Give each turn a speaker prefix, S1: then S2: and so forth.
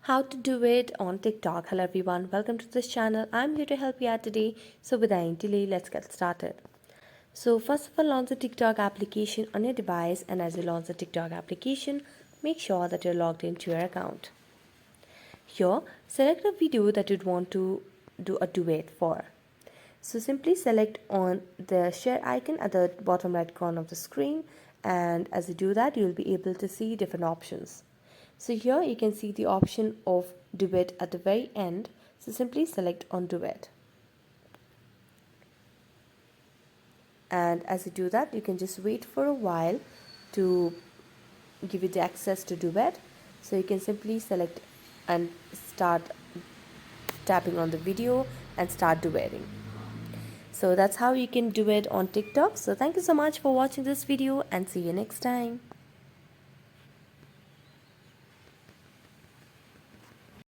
S1: How to do it on TikTok. Hello everyone, welcome to this channel. I'm here to help you out today. So without any delay, let's get started. So first of all, launch the TikTok application on your device, and as you launch the TikTok application, make sure that you're logged into your account. Here, select a video that you'd want to do a duet for. So simply select on the share icon at the bottom right corner of the screen, and as you do that, you'll be able to see different options. So here you can see the option of Duet at the very end. So simply select on Duet. And as you do that, you can just wait for a while to give you the access to Duet. So you can simply select and start tapping on the video and start duetting. So that's how you can do it on TikTok. So thank you so much for watching this video and see you next time.